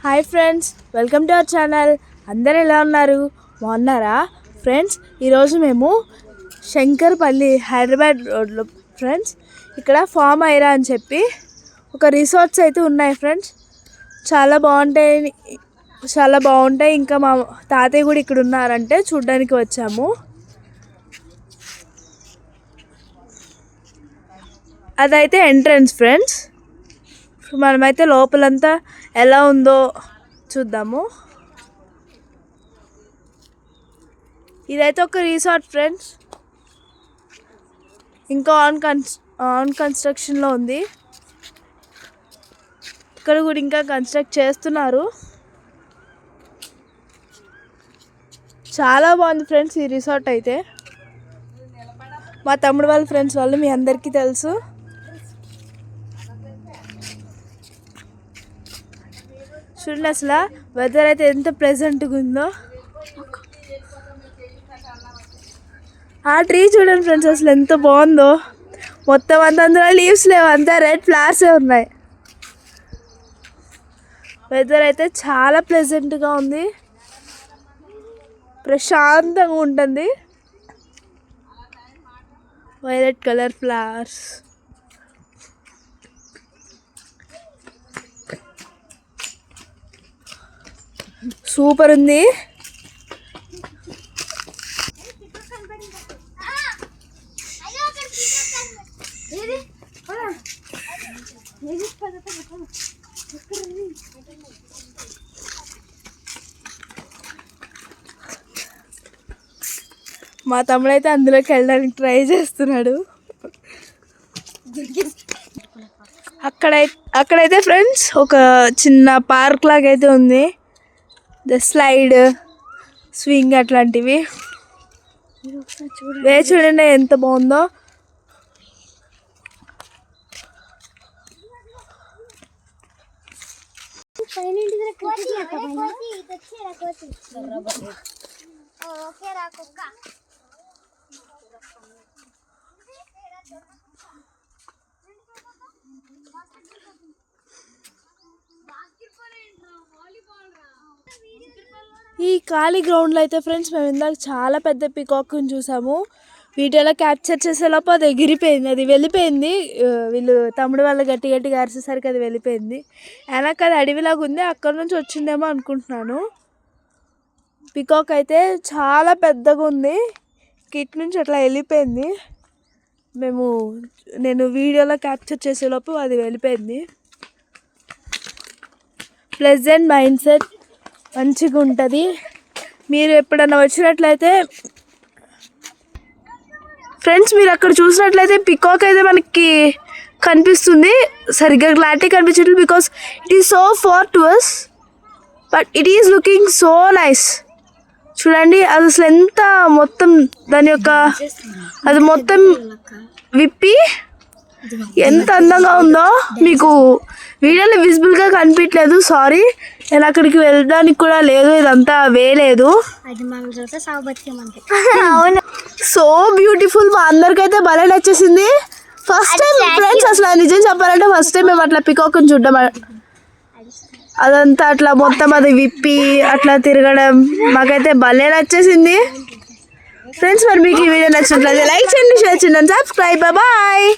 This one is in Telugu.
Hi friends, welcome to our channel. అందరు ఎలా ఉన్నారు? బాగున్నారా ఫ్రెండ్స్? ఈరోజు మేము శంకర్పల్లి హైదరాబాద్ రోడ్లో ఫ్రెండ్స్ ఇక్కడ ఫామ్ ఐరా అని చెప్పి ఒక రిసార్ట్స్ అయితే ఉన్నాయి ఫ్రెండ్స్. చాలా బాగుంటాయి. ఇంకా మా తాతయ్య కూడా ఇక్కడ ఉన్నారంటే చూడ్డానికి వచ్చాము. అదైతే ఎంట్రన్స్ ఫ్రెండ్స్. మనమైతే లోపలంతా ఎలా ఉందో చూద్దాము. ఇదైతే ఒక రిసార్ట్ ఫ్రెండ్స్, ఇంకా ఆన్ కన్స్ట్రక్షన్లో ఉంది. ఇక్కడ కూడా ఇంకా కన్స్ట్రక్ట్ చేస్తున్నారు. చాలా బాగుంది ఫ్రెండ్స్ ఈ రిసార్ట్ అయితే. మా తమ్ముడు వాళ్ళ ఫ్రెండ్స్ వాళ్ళు మీ అందరికీ తెలుసు. చూడండి అసలు వెదర్ అయితే ఎంత ప్లెజెంట్గా ఉందో. ఆ ట్రీ చూడండి ఫ్రెండ్స్, అసలు ఎంత బాగుందో. మొత్తం అందులో లీవ్స్ లేవు, అంతా రెడ్ ఫ్లవర్సే ఉన్నాయి. వెదర్ అయితే చాలా ప్లెజెంట్గా ఉంది, ప్రశాంతంగా ఉంటుంది. వైలెట్ కలర్ ఫ్లవర్స్, సూపర్ ఉంది. మా తమ్ముడైతే అందులోకి వెళ్ళడానికి ట్రై చేస్తున్నాడు. అక్కడైతే ఫ్రెండ్స్ ఒక చిన్న పార్క్ లాగా అయితే ఉంది. స్లైడ్, స్వింగ్ అట్లాంటివి చూడండి ఎంత బాగుందో. ఈ ఖాళీ గ్రౌండ్లో అయితే ఫ్రెండ్స్ మేము ఇందాక చాలా పెద్ద పికాక్ని చూసాము. వీడియోలో క్యాప్చర్ చేసేలోపు అది ఎగిరిపోయింది, అది వెళ్ళిపోయింది. వీళ్ళు తమ్ముడు వాళ్ళు గట్టిగా అరిసేసరికి అది వెళ్ళిపోయింది. వెనక అది అడవిలాగా ఉంది, అక్కడ నుంచి వచ్చిందేమో అనుకుంటున్నాను. పికాక్ అయితే చాలా పెద్దగా ఉంది, కిట్ నుంచి అట్లా వెళ్ళిపోయింది. నేను వీడియోలో క్యాప్చర్ చేసేలోపు అది వెళ్ళిపోయింది. ప్లెజెంట్ మైండ్ సెట్, మంచిగా ఉంటుంది. మీరు ఎప్పుడన్నా వచ్చినట్లయితే ఫ్రెండ్స్, మీరు అక్కడ చూసినట్లయితే పికాక్ అయితే మనకి కనిపిస్తుంది. సరిగ్గా క్లారిటీ కనిపించట్లేదు because it is so far to us, but it is looking so nice. చూడండి అది అసలు ఎంత మొత్తం దాని యొక్క అది మొత్తం విప్పి ఎంత అందంగా ఉందో. మీకు వీడియోలో విజిబుల్గా కనిపించలేదు, సారీ. నేను అక్కడికి వెళ్ళడానికి కూడా లేదు, ఇదంతా వేయలేదు. సో బ్యూటిఫుల్, మా అందరికైతే భలే నచ్చేసింది. ఫస్ట్ టైం ఫ్రెండ్స్, అసలు నిజం చెప్పాలంటే ఫస్ట్ టైం మేము అట్లా పికాక్ని చూడడం, అదంతా అట్లా మొత్తం అది విప్పి అట్లా తిరగడం మాకైతే భలే నచ్చేసింది ఫ్రెండ్స్. మరి మీకు ఈ వీడియో నచ్చినట్లయితే లైక్ చేయండి, షేర్ చేయండి, సబ్స్క్రైబ్. బాయ్.